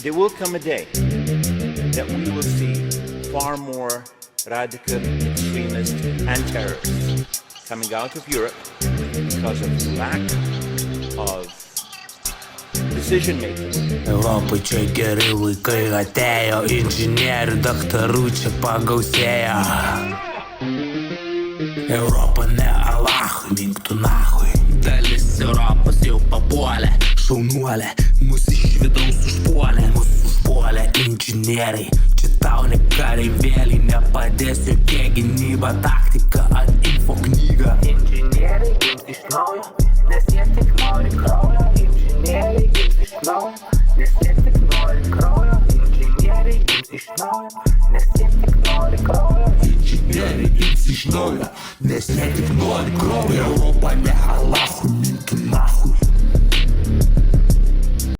there will come a day that we will see far more radical extremists and terrorists coming out of Europe because of lack of decision making. Europai čia geri laikai atėjo, inžinierių, daktarų čia pagausėjo. Europa ne Alachui, mink tu nachui. Dalis Europos jau papuolė, šaunuolė, mus iš vidaus užpuolė. Mus užpuolė inžinieriai, čia tau ne kareivėliai, nepadės jokia gynyba, taktika ar info knyga. Inžinieriai gims iš naujo, nes jie tik nori kraujo. Inžinieriai gims iš naujo, nes jie tik nori kraujo. Inžinieriai gims iš naujo, nes jie tik nori kraujo. Inžinieriai gims iš naujo, nes jie tik nori kraujo. Europa ne Alachui, mink tu nachui.